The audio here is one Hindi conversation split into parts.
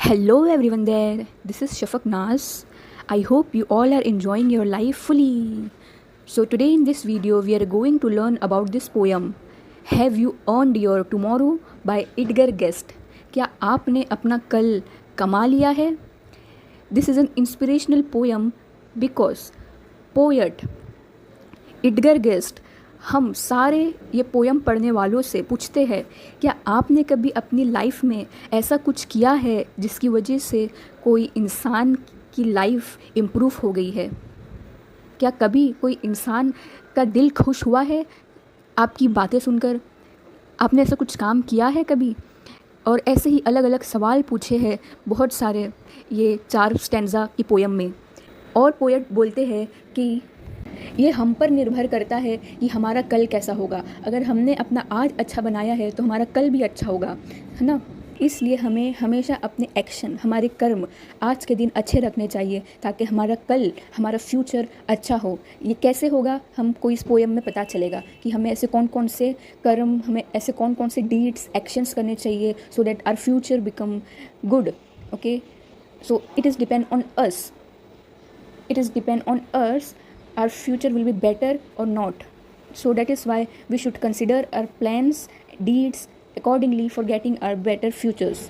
Hello everyone there. This is Shafak Nas. I hope you all are enjoying your life fully. So today in this video we are going to learn about this poem Have You Earned Your Tomorrow by Edgar Guest. क्या आपने अपना कल कमा लिया है? This is an inspirational poem because poet Edgar Guest हम सारे ये पोयम पढ़ने वालों से पूछते हैं क्या आपने कभी अपनी लाइफ में ऐसा कुछ किया है जिसकी वजह से कोई इंसान की लाइफ इम्प्रूव हो गई है। क्या कभी कोई इंसान का दिल खुश हुआ है आपकी बातें सुनकर? आपने ऐसा कुछ काम किया है कभी? और ऐसे ही अलग अलग सवाल पूछे हैं बहुत सारे ये 4 स्टैंजा की पोयम में। और पोएट बोलते हैं कि ये हम पर निर्भर करता है कि हमारा कल कैसा होगा। अगर हमने अपना आज अच्छा बनाया है तो हमारा कल भी अच्छा होगा, है ना। इसलिए हमें हमेशा अपने एक्शन, हमारे कर्म आज के दिन अच्छे रखने चाहिए ताकि हमारा कल, हमारा फ्यूचर अच्छा हो। ये कैसे होगा हमको इस पोएम में पता चलेगा कि हमें ऐसे कौन कौन से कर्म, हमें ऐसे कौन कौन से डीड्स, एक्शंस करने चाहिए so that our future become good. Okay, so it is depend on us, it is depend on us our future will be better or not. So that is why we should consider our plans, deeds accordingly for getting our better futures.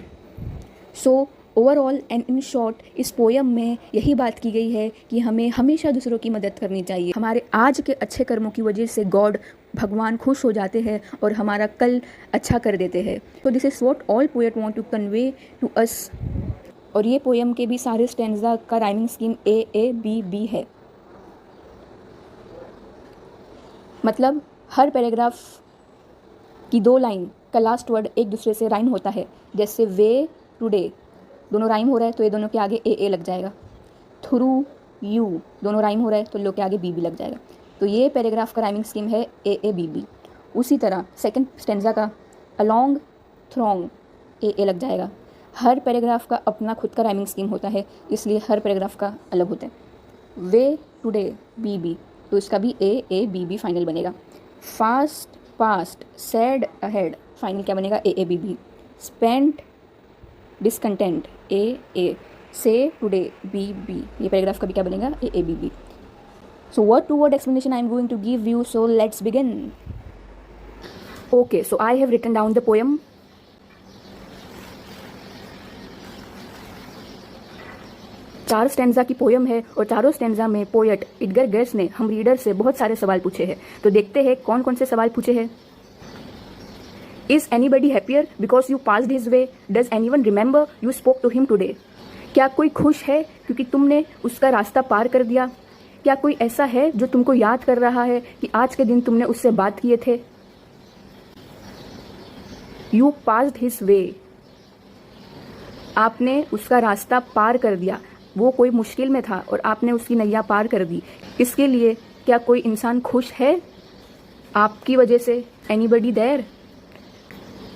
So overall and in short इस पोयम में यही बात की गई है कि हमें हमेशा दूसरों की मदद करनी चाहिए। हमारे आज के अच्छे कर्मों की वजह से गॉड, भगवान खुश हो जाते हैं और हमारा कल अच्छा कर देते हैं। तो this is what all poet want to convey to us. और ये पोएम के भी सारे स्टैंजा का राइमिंग स्कीम A है। मतलब हर पैराग्राफ की 2 लाइन का लास्ट वर्ड एक दूसरे से राइम होता है। जैसे वे टुडे दोनों राइम हो रहा है तो ये दोनों के आगे A लग जाएगा। थ्रू यू दोनों राइम हो रहा है तो लोग के आगे B लग जाएगा। तो ये पैराग्राफ का राइमिंग स्कीम है A। उसी तरह सेकंड स्टैंजा का अलॉन्ग थ्रॉन्ग A लग जाएगा। हर पैराग्राफ का अपना खुद का राइमिंग स्कीम होता है, इसलिए हर पैराग्राफ का अलग होता है। वे टुडे B तो इसका भी A फाइनल बनेगा। Fast past sad ahead final क्या बनेगा A। Spent discontent A। Say today B ये पैराग्राफ का भी क्या बनेगा A। So word to word explanation I am going to give you, so let's begin. Okay, so I have written down the poem. चार स्टैंजा की पोयम है और चारों स्टैंजा में पोएट एडगर गेस्ट ने हम रीडर से बहुत सारे सवाल पूछे हैं। तो देखते हैं कौन कौन से सवाल पूछे हैं। Is anybody happier because you passed his way? Does anyone remember you spoke to him today? क्या कोई खुश है क्योंकि तुमने उसका रास्ता पार कर दिया? क्या कोई ऐसा है जो तुमको याद कर रहा है कि आज के दिन तुमने उससे बात किए थे? यू पास्ड हिज वे, आपने उसका रास्ता पार कर दिया। वो कोई मुश्किल में था और आपने उसकी नैया पार कर दी। इसके लिए क्या कोई इंसान खुश है आपकी वजह से? एनीबडी देयर,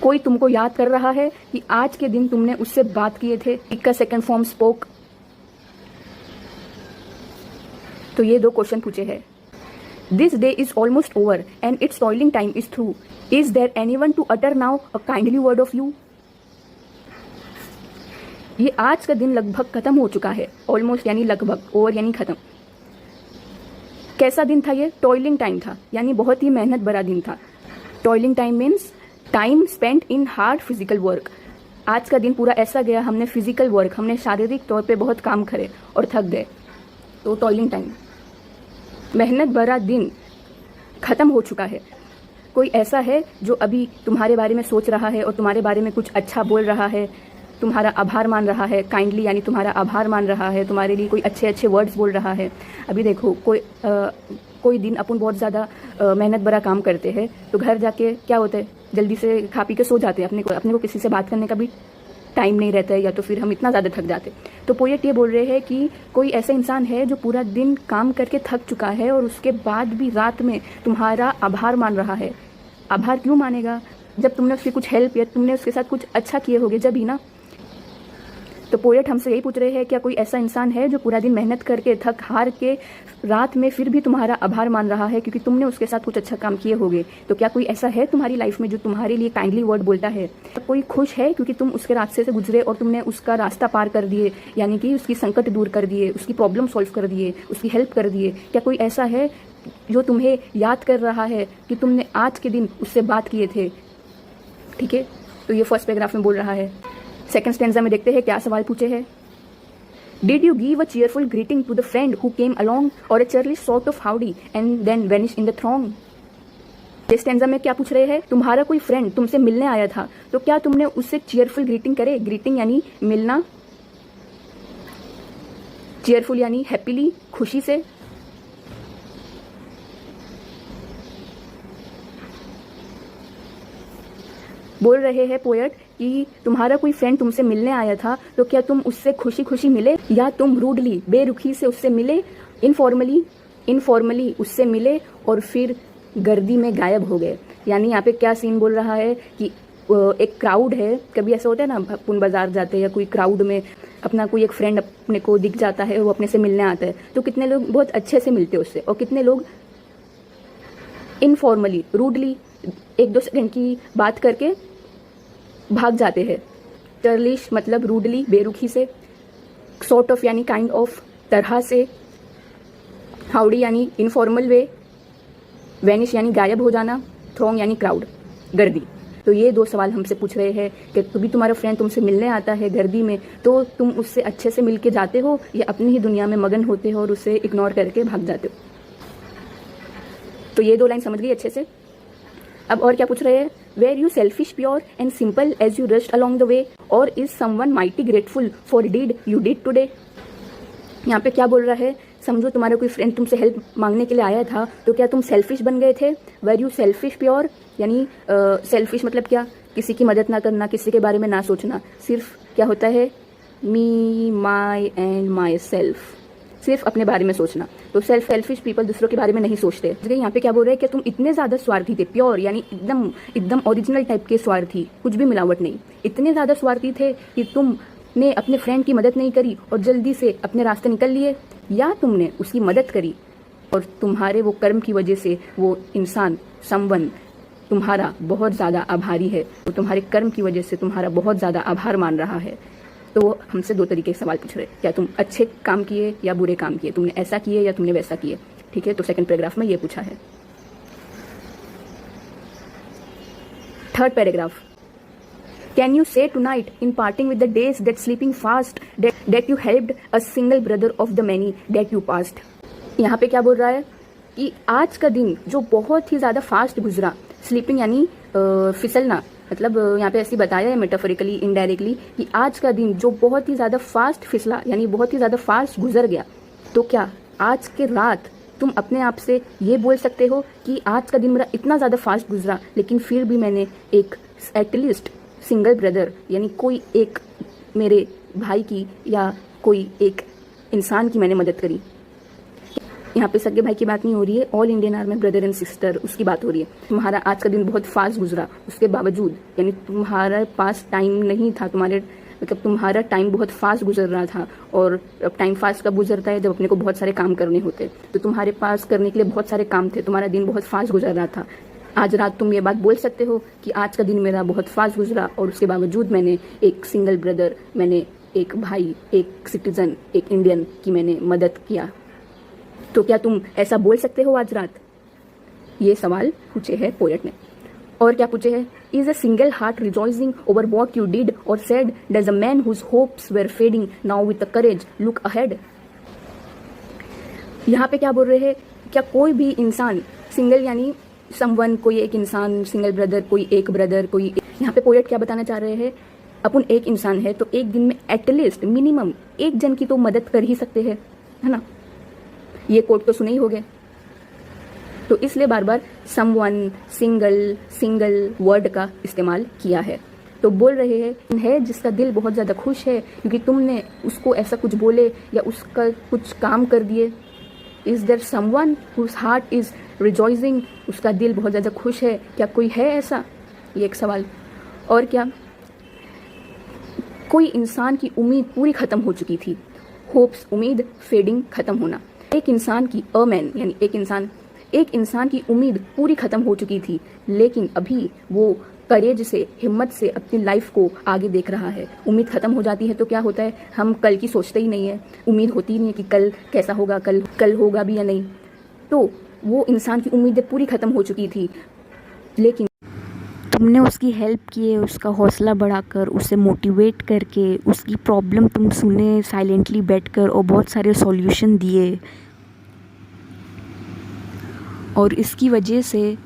कोई तुमको याद कर रहा है कि आज के दिन तुमने उससे बात किए थे? इसका सेकंड फॉर्म स्पोक। तो ये 2 क्वेश्चन पूछे हैं। This day is almost over and its toiling time is through. Is there anyone to utter now a kindly word of you? ये आज का दिन लगभग खत्म हो चुका है। ऑलमोस्ट यानी लगभग, ओवर यानी खत्म। कैसा दिन था ये? टॉयलिंग टाइम था, यानी बहुत ही मेहनत भरा दिन था। Toiling time means time spent in hard physical work. आज का दिन पूरा ऐसा गया, हमने फिजिकल वर्क, हमने शारीरिक तौर पे बहुत काम करे और थक गए। तो टॉयलिंग टाइम, मेहनत भरा दिन खत्म हो चुका है। कोई ऐसा है जो अभी तुम्हारे बारे में सोच रहा है और तुम्हारे बारे में कुछ अच्छा बोल रहा है, तुम्हारा आभार मान रहा है। काइंडली यानी तुम्हारा आभार मान रहा है, तुम्हारे लिए कोई अच्छे अच्छे वर्ड्स बोल रहा है। अभी देखो कोई दिन अपन बहुत ज़्यादा मेहनत भरा काम करते हैं तो घर जाके क्या होता है, जल्दी से खा पी के सो जाते हैं। अपने को किसी से बात करने का भी टाइम नहीं रहता है, या तो फिर हम इतना ज़्यादा थक जाते। तो पोएट ये बोल रहे हैं कि कोई ऐसा इंसान है जो पूरा दिन काम करके थक चुका है और उसके बाद भी रात में तुम्हारा आभार मान रहा है। आभार क्यों मानेगा? जब तुमने उसकी कुछ हेल्प या तुमने उसके साथ कुछ अच्छा किए होगे जब ही ना। तो पोएट हमसे यही पूछ रहे हैं, क्या कोई ऐसा इंसान है जो पूरा दिन मेहनत करके थक हार के रात में फिर भी तुम्हारा आभार मान रहा है क्योंकि तुमने उसके साथ कुछ अच्छा काम किए होगे? तो क्या कोई ऐसा है तुम्हारी लाइफ में जो तुम्हारे लिए काइंडली वर्ड बोलता है? कोई खुश है क्योंकि तुम उसके रास्ते से गुजरे और तुमने उसका रास्ता पार कर दिए, यानी कि उसकी संकट दूर कर दिए, उसकी प्रॉब्लम सॉल्व कर दिए, उसकी हेल्प कर दिए? क्या कोई ऐसा है जो तुम्हें याद कर रहा है कि तुमने आज के दिन उससे बात किए थे? ठीक है, तो ये फर्स्ट पैराग्राफ में बोल रहा है। सेकंड स्टैंजा में देखते हैं क्या सवाल पूछे है। Did you give a cheerful greeting to the friend who came along, or a churlish sort of howdy and then vanished in the throng? इस स्टैंजा में क्या पूछ रहे हैं, तुम्हारा कोई फ्रेंड तुमसे मिलने आया था तो क्या तुमने उससे चीयरफुल ग्रीटिंग करे? ग्रीटिंग यानी मिलना, चीयरफुल यानी हैप्पीली, खुशी से। बोल रहे हैं पोएट कि तुम्हारा कोई फ्रेंड तुमसे मिलने आया था तो क्या तुम उससे खुशी खुशी मिले, या तुम रूडली, बेरुखी से उससे मिले, इनफॉर्मली उससे मिले और फिर गर्दी में गायब हो गए? यानी यहाँ पे क्या सीन बोल रहा है कि एक क्राउड है, कभी ऐसा होता है ना, अपन बाजार जाते हैं या कोई क्राउड में अपना कोई एक फ्रेंड अपने को दिख जाता है, वो अपने से मिलने आता है, तो कितने लोग बहुत अच्छे से मिलते हैं उससे और कितने लोग इनफॉर्मली, रूडली, एक दो सेकंड की बात करके भाग जाते हैं। टर्लिश मतलब रूडली, बेरुखी से, सॉर्ट ऑफ यानी काइंड ऑफ, तरह से, हाउडी यानी इनफॉर्मल वे, वेनिश यानी गायब हो जाना, थ्रोंग यानी क्राउड, गर्दी। तो ये दो सवाल हमसे पूछ रहे हैं कि कभी तुम्हारा फ्रेंड तुमसे मिलने आता है गर्दी में तो तुम उससे अच्छे से मिल के जाते हो या अपनी ही दुनिया में मगन होते हो और उसे इग्नोर करके भाग जाते हो? तो ये दो लाइन समझ गई अच्छे से। अब और क्या पूछ रहे हैं, were you selfish, pure and simple as you rushed along the way, or is someone mighty grateful for deed you did today? यहाँ पे क्या बोल रहा है, समझो तुम्हारा कोई फ्रेंड तुमसे हेल्प मांगने के लिए आया था तो क्या तुम सेल्फिश बन गए थे? वेर यू सेल्फिश प्योर यानी सेल्फिश मतलब क्या, किसी की मदद ना करना, किसी के बारे में ना सोचना, सिर्फ क्या होता है, मी, माई एंड माई सेल्फ, सिर्फ अपने बारे में सोचना। तो सेल्फिश पीपल दूसरों के बारे में नहीं सोचते। यहाँ पे क्या बोल रहे हैं कि तुम इतने ज्यादा स्वार्थी थे, प्योर यानी एकदम ओरिजिनल टाइप के स्वार्थी, कुछ भी मिलावट नहीं, इतने ज्यादा स्वार्थी थे कि तुमने अपने फ्रेंड की मदद नहीं करी और जल्दी से अपने रास्ते निकल लिए, या तुमने उसकी मदद करी और तुम्हारे वो कर्म की वजह से वो इंसान, समवन, तुम्हारा बहुत ज़्यादा आभारी है, वो तुम्हारे कर्म की वजह से तुम्हारा बहुत ज़्यादा आभार मान रहा है। तो वो हमसे दो तरीके के सवाल पूछ रहे, क्या तुम अच्छे काम किए या बुरे काम किए, तुमने ऐसा किए या तुमने वैसा किए? ठीक है, तो सेकंड पैराग्राफ में ये पूछा है। Third paragraph, can you say tonight in parting with the days that sleeping fast that you helped a single brother of the many that you passed? यहाँ पे क्या बोल रहा है कि आज का दिन जो बहुत ही ज़्यादा फास्ट गुजरा, स्लीपिंग यानी फिसलना, मतलब यहाँ पे ऐसे बताया है मेटाफोरिकली, इनडायरेक्टली, कि आज का दिन जो बहुत ही ज़्यादा फास्ट फिसला यानी बहुत ही ज़्यादा फास्ट गुजर गया, तो क्या आज के रात तुम अपने आप से ये बोल सकते हो कि आज का दिन मेरा इतना ज़्यादा फास्ट गुजरा लेकिन फिर भी मैंने एक एटलीस्ट सिंगल ब्रदर यानी कोई एक मेरे भाई की या कोई एक इंसान की मैंने मदद करी? यहाँ पे सगे भाई की बात नहीं हो रही है, all Indian army brother and sister, उसकी बात हो रही है। तुम्हारा आज का दिन बहुत फास्ट गुजरा, उसके बावजूद यानी तुम्हारे पास टाइम नहीं था, तुम्हारा टाइम बहुत फास्ट गुजर रहा था, और टाइम फास्ट कब गुजरता है, जब अपने को बहुत सारे काम करने होते, तो तुम्हारे पास करने के लिए बहुत सारे काम थे, तुम्हारा दिन बहुत फास्ट गुजर रहा था। आज रात तुम ये बात बोल सकते हो कि आज का दिन मेरा बहुत फास्ट गुजरा और उसके बावजूद मैंने एक सिंगल ब्रदर, मैंने एक भाई, एक सिटीजन, एक इंडियन की मैंने मदद किया। तो क्या तुम ऐसा बोल सकते हो आज रात? ये सवाल पूछे है पोएट ने। और क्या पूछे है, is a single heart rejoicing over what you did or said, does a man whose hopes were fading now with the courage look ahead? यहाँ पे क्या बोल रहे हैं, क्या कोई भी इंसान, सिंगल यानी समवन, कोई एक इंसान, सिंगल ब्रदर, कोई एक ब्रदर, कोई, यहाँ पे पोएट क्या बताना चाह रहे हैं, अपन एक इंसान है तो एक दिन में एटलीस्ट मिनिमम एक जन की तो मदद कर ही सकते हैं, है ना? ये कोट तो सुने ही होंगे। तो इसलिए बार बार समवन, सिंगल वर्ड का इस्तेमाल किया है। तो बोल रहे हैं है जिसका दिल बहुत ज़्यादा खुश है क्योंकि तुमने उसको ऐसा कुछ बोले या उसका कुछ काम कर दिए। Is there someone whose heart is rejoicing, उसका दिल बहुत ज़्यादा खुश है, क्या कोई है ऐसा? ये एक सवाल। और क्या, कोई इंसान की उम्मीद पूरी खत्म हो चुकी थी। होप्स, उम्मीद, फेडिंग, खत्म होना। एक इंसान की अमैन यानी एक इंसान की उम्मीद पूरी खत्म हो चुकी थी, लेकिन अभी वो करेज से, हिम्मत से अपनी लाइफ को आगे देख रहा है। उम्मीद खत्म हो जाती है तो क्या होता है, हम कल की सोचते ही नहीं है, उम्मीद होती ही नहीं है कि कल कैसा होगा, कल होगा भी या नहीं। तो वो इंसान की उम्मीदें पूरी खत्म हो चुकी थी, लेकिन तुमने उसकी हेल्प किए, उसका हौसला बढ़ाकर, उसे मोटिवेट करके, उसकी प्रॉब्लम तुम सुने साइलेंटली बैठकर और बहुत सारे सॉल्यूशन दिए। और इसकी वजह से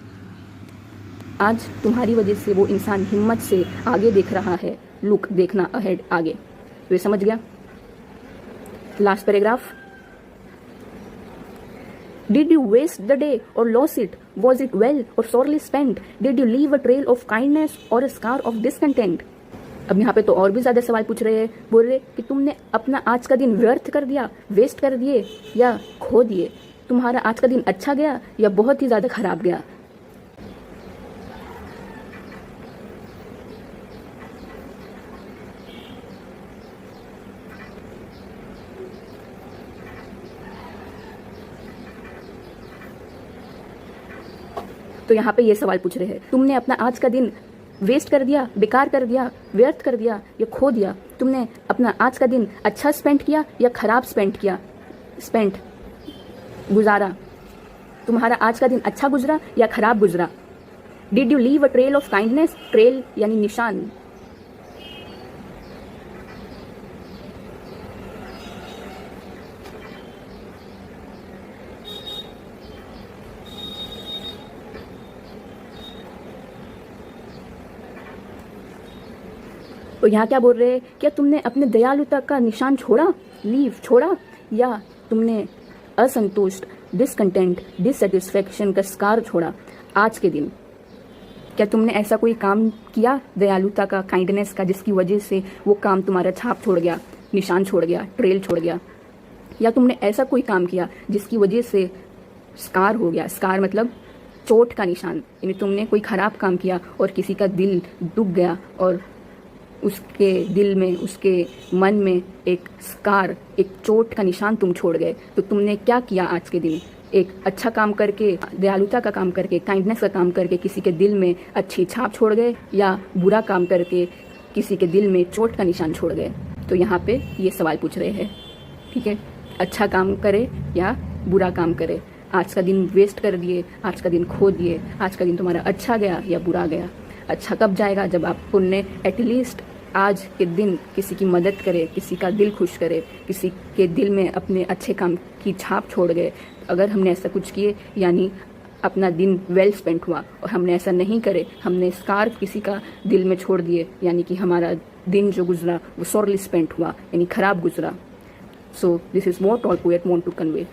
आज तुम्हारी वजह से वो इंसान हिम्मत से आगे देख रहा है। लुक, देखना, अहेड, आगे। तो ये समझ गया। Last paragraph. Did you waste the day or lose it? Was it well or sorely spent? Did you leave a trail of kindness or a scar of discontent? अब यहाँ पे तो और भी ज्यादा सवाल पूछ रहे हैं, बोल रहे कि तुमने अपना आज का दिन व्यर्थ कर दिया, वेस्ट कर दिए या खो दिए। तुम्हारा आज का दिन अच्छा गया या बहुत ही ज्यादा खराब गया। तो यहाँ पे ये सवाल पूछ रहे हैं, तुमने अपना आज का दिन वेस्ट कर दिया, बेकार कर दिया, व्यर्थ कर दिया या खो दिया। तुमने अपना आज का दिन अच्छा स्पेंड किया या खराब गुजारा। तुम्हारा आज का दिन अच्छा गुजरा या खराब गुजरा। Did you leave a trail of kindness, trail यानी निशान। तो यहाँ क्या बोल रहे हैं, क्या तुमने अपने दयालुता का निशान छोड़ा, लीव छोड़ा, या तुमने असंतुष्ट, डिसकंटेंट, डिससेटिस्फैक्शन का स्कार छोड़ा आज के दिन। क्या तुमने ऐसा कोई काम किया दयालुता का, काइंडनेस का, जिसकी वजह से वो काम तुम्हारा छाप छोड़ गया, निशान छोड़ गया, ट्रेल छोड़ गया। या तुमने ऐसा कोई काम किया जिसकी वजह से स्कार हो गया। स्कार मतलब चोट का निशान, यानी तुमने कोई खराब काम किया और किसी का दिल दुख गया और उसके दिल में, उसके मन में एक स्कार, एक चोट का निशान तुम छोड़ गए। तो तुमने क्या किया आज के दिन? एक अच्छा काम करके, दयालुता का काम करके, काइंडनेस का काम करके किसी के दिल में अच्छी छाप छोड़ गए, या बुरा काम करके किसी के दिल में चोट का निशान छोड़ गए। तो यहाँ पे ये सवाल पूछ रहे हैं, ठीक है, अच्छा काम करे या बुरा काम करे। आज का दिन वेस्ट कर दिए, आज का दिन खो दिए, आज का दिन तुम्हारा अच्छा गया या बुरा गया। अच्छा कब जाएगा? जब आप पुण्य एटलीस्ट आज के दिन किसी की मदद करे, किसी का दिल खुश करे, किसी के दिल में अपने अच्छे काम की छाप छोड़ गए। अगर हमने ऐसा कुछ किए यानी अपना दिन वेल स्पेंट हुआ, और हमने ऐसा नहीं करे, हमने स्कार किसी का दिल में छोड़ दिए, यानी कि हमारा दिन जो गुजरा वो सॉरली स्पेंट हुआ, यानी खराब गुजरा। So this is what all poet want to convey.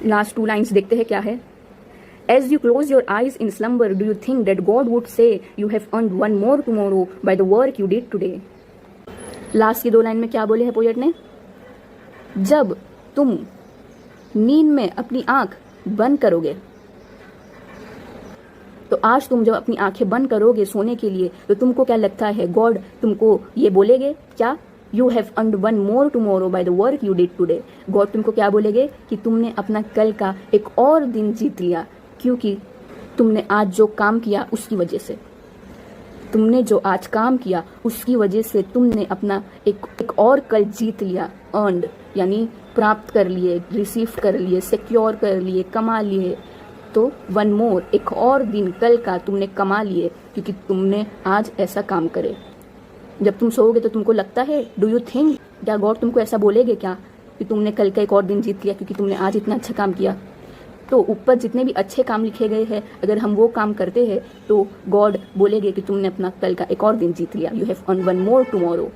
Last 2 lines देखते हैं क्या है। As you close your eyes in slumber, do you think that God would say you have earned one more tomorrow by the work you did today? Last की 2 लाइन में क्या बोले हैं पोएट ने? जब तुम नींद में अपनी आंख बंद करोगे, तो आज तुम जब अपनी आंखें बंद करोगे सोने के लिए, तो तुमको क्या लगता है गॉड तुमको ये बोलेगे क्या? You have earned one more tomorrow by the work you did today. God तुमको क्या बोलेगे कि तुमने अपना कल का एक और दिन जीत लिया, क्योंकि तुमने आज जो काम किया उसकी वजह से, तुमने जो आज काम किया उसकी वजह से तुमने अपना एक और कल जीत लिया। अर्नड यानी प्राप्त कर लिए, रिसीव कर लिए, सिक्योर कर लिए, कमा लिए। तो वन मोर, एक और दिन कल का तुमने कमा लिए, क्योंकि तुमने आज ऐसा काम करे। जब तुम सोओगे तो तुमको लगता है, डू यू थिंक, क्या गॉड तुमको ऐसा बोलेगे क्या कि तुमने कल का एक और दिन जीत लिया क्योंकि तुमने आज इतना अच्छा काम किया? तो ऊपर जितने भी अच्छे काम लिखे गए हैं, अगर हम वो काम करते हैं तो गॉड बोलेगे कि तुमने अपना कल का एक और दिन जीत लिया। You have earn one more tomorrow.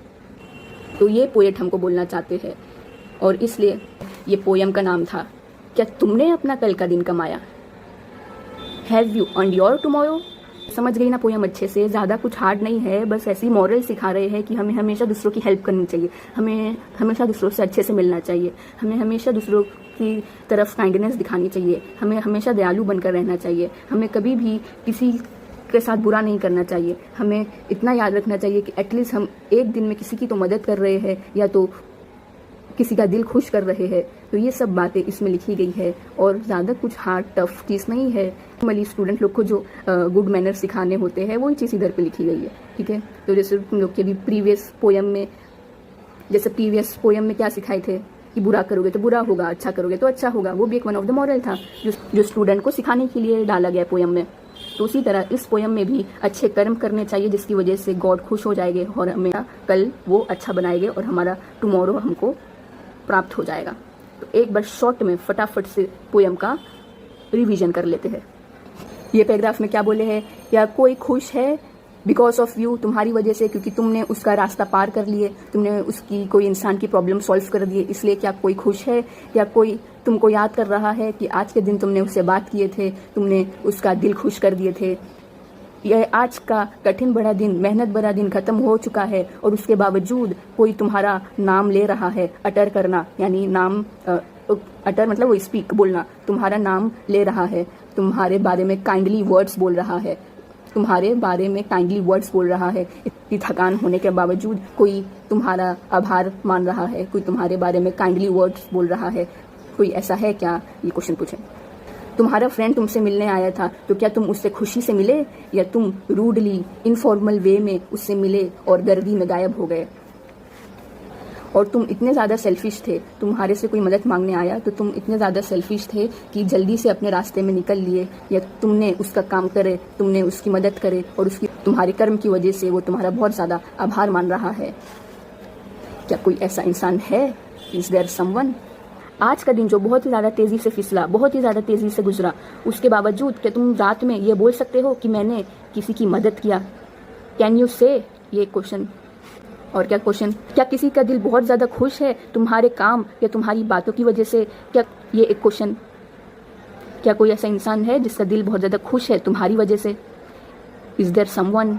तो ये पोएट हमको बोलना चाहते हैं, और इसलिए ये पोयम का नाम था, क्या तुमने अपना कल का दिन कमाया? Have you earn your tomorrow? समझ गई ना पोयम अच्छे से? ज़्यादा कुछ हार्ड नहीं है, बस ऐसी मॉरल सिखा रहे हैं कि हमें हमेशा दूसरों की हेल्प करनी चाहिए, हमें हमेशा दूसरों से अच्छे से मिलना चाहिए, हमें हमेशा दूसरों की तरफ काइंडनेस दिखानी चाहिए, हमें हमेशा दयालु बनकर रहना चाहिए, हमें कभी भी किसी के साथ बुरा नहीं करना चाहिए। हमें इतना याद रखना चाहिए कि एटलीस्ट हम एक दिन में किसी की तो मदद कर रहे हैं या तो किसी का दिल खुश कर रहे हैं। तो ये सब बातें इसमें लिखी गई है और ज़्यादा कुछ हार्ड टफ चीज़ नहीं है। नॉर्मली स्टूडेंट लोग को जो गुड मैनर सिखाने होते हैं वही चीज़ इधर पे लिखी गई है, ठीक है। तो जैसे तुम लोग के भी प्रीवियस पोयम में क्या सिखाए थे कि बुरा करोगे तो बुरा होगा, अच्छा करोगे तो अच्छा होगा। वो भी एक वन ऑफ द मॉरल था जो स्टूडेंट को सिखाने के लिए डाला गया पोयम में। तो उसी तरह इस पोयम में भी अच्छे कर्म करने चाहिए जिसकी वजह से गॉड खुश हो जाएंगे और हमें कल वो अच्छा बनाएंगे और हमारा टुमारो हमको प्राप्त हो जाएगा। तो एक बार शॉर्ट में फटाफट से पोयम का रिवीजन कर लेते हैं। ये पैराग्राफ में क्या बोले हैं, या कोई खुश है बिकॉज ऑफ यू, तुम्हारी वजह से, क्योंकि तुमने उसका रास्ता पार कर लिए, तुमने उसकी कोई इंसान की प्रॉब्लम सॉल्व कर दिए, इसलिए क्या कोई खुश है। या कोई तुमको याद कर रहा है कि आज के दिन तुमने उससे बात किए थे, तुमने उसका दिल खुश कर दिए थे। यह आज का कठिन बड़ा दिन, मेहनत भरा दिन खत्म हो चुका है और उसके बावजूद कोई तुम्हारा नाम ले रहा है। अटर करना यानी नाम, अटर मतलब वो स्पीक, बोलना। तुम्हारा नाम ले रहा है, तुम्हारे बारे में काइंडली वर्ड्स बोल रहा है, तुम्हारे बारे में काइंडली वर्ड्स बोल रहा है। इतनी थकान होने के बावजूद कोई तुम्हारा आभार मान रहा है, कोई तुम्हारे बारे में काइंडली वर्ड्स बोल रहा है। कोई ऐसा है क्या, ये क्वेश्चन पूछे। तुम्हारा फ्रेंड तुमसे मिलने आया था, तो क्या तुम उससे खुशी से मिले या तुम रूडली इनफॉर्मल वे में उससे मिले और गर्दी में गायब हो गए। और तुम इतने ज़्यादा सेल्फिश थे, तुम्हारे से कोई मदद मांगने आया तो तुम इतने ज़्यादा सेल्फिश थे कि जल्दी से अपने रास्ते में निकल लिए, या तुमने उसका काम करे, तुमने उसकी मदद करे और उसकी तुम्हारे कर्म की वजह से वो तुम्हारा बहुत ज़्यादा आभार मान रहा है। क्या कोई ऐसा इंसान है? Is there someone? आज का दिन जो बहुत ही ज़्यादा तेज़ी से फिसला, बहुत ही ज़्यादा तेज़ी से गुजरा, उसके बावजूद क्या तुम रात में ये बोल सकते हो कि मैंने किसी की मदद किया? कैन यू से? ये क्वेश्चन। और क्या क्वेश्चन, क्या किसी का दिल बहुत ज़्यादा खुश है तुम्हारे काम या तुम्हारी बातों की वजह से? क्या ये एक क्वेश्चन। क्या कोई ऐसा इंसान है जिसका दिल बहुत ज़्यादा खुश है तुम्हारी वजह से? Is there someone?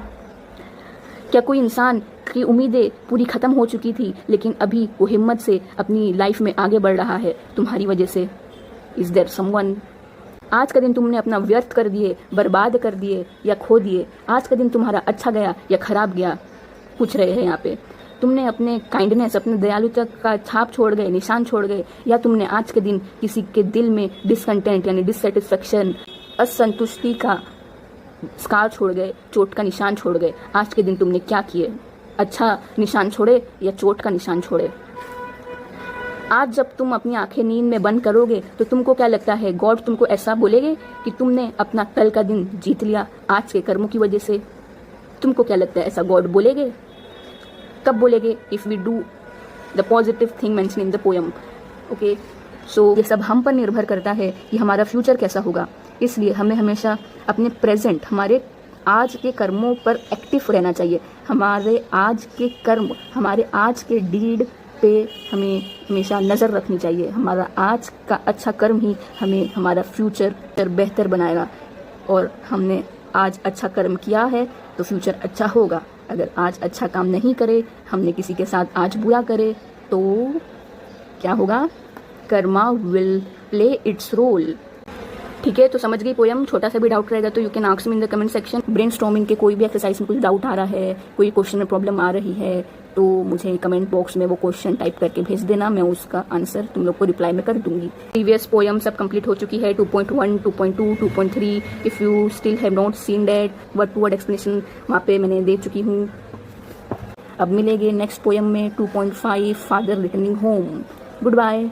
क्या कोई इंसान की उम्मीदें पूरी ख़त्म हो चुकी थी लेकिन अभी वो हिम्मत से अपनी लाइफ में आगे बढ़ रहा है तुम्हारी वजह से? Is there someone? आज का दिन तुमने अपना व्यर्थ कर दिए, बर्बाद कर दिए या खो दिए। आज का दिन तुम्हारा अच्छा गया या खराब गया, पूछ रहे हैं यहाँ पे। तुमने अपने काइंडनेस, अपने दयालुता का छाप छोड़ गए, निशान छोड़ गए, या तुमने आज के दिन किसी के दिल में डिसकंटेंट यानी डिससेटिस्फेक्शन, असंतुष्टि का स्कार छोड़ गए, चोट का निशान छोड़ गए। आज के दिन तुमने क्या किए? अच्छा निशान छोड़े या चोट का निशान छोड़े? आज जब तुम अपनी आंखें नींद में बंद करोगे तो तुमको क्या लगता है, गॉड तुमको ऐसा बोलेगे कि तुमने अपना कल का दिन जीत लिया आज के कर्मों की वजह से? तुमको क्या लगता है ऐसा गॉड बोलेगे? कब बोलेगे? If we do the positive thing mention in the poem. Okay, so ये सब हम पर निर्भर करता है कि हमारा फ्यूचर कैसा होगा। इसलिए हमें हमेशा अपने प्रेजेंट, हमारे आज के कर्मों पर एक्टिव रहना चाहिए। हमारे आज के कर्म, हमारे आज के डीड पे हमें हमेशा नज़र रखनी चाहिए। हमारा आज का अच्छा कर्म ही हमें हमारा फ्यूचर बेहतर बनाएगा। और हमने आज अच्छा कर्म किया है तो फ्यूचर अच्छा होगा। अगर आज अच्छा काम नहीं करे, हमने किसी के साथ आज बुरा करे, तो क्या होगा? Karma will play its role. ठीक है, तो समझ गई पोयम। छोटा सा भी डाउट रहेगा तो you can ask me in the comment section. Brainstorming के कोई भी एक्सरसाइज में कुछ डाउट आ रहा है, कोई क्वेश्चन में प्रॉब्लम आ रही है, तो मुझे कमेंट बॉक्स में वो क्वेश्चन टाइप करके भेज देना। मैं उसका आंसर तुम लोग को रिप्लाई में कर दूंगी। प्रीवियस पोयम सब कंप्लीट हो चुकी है, 2.1, 2.2, 2.3। If you still have not seen that word to word explanation वहाँ पे मैंने दे चुकी हूँ। अब मिलेंगे नेक्स्ट पोयम में 2.5, father returning home. Good bye.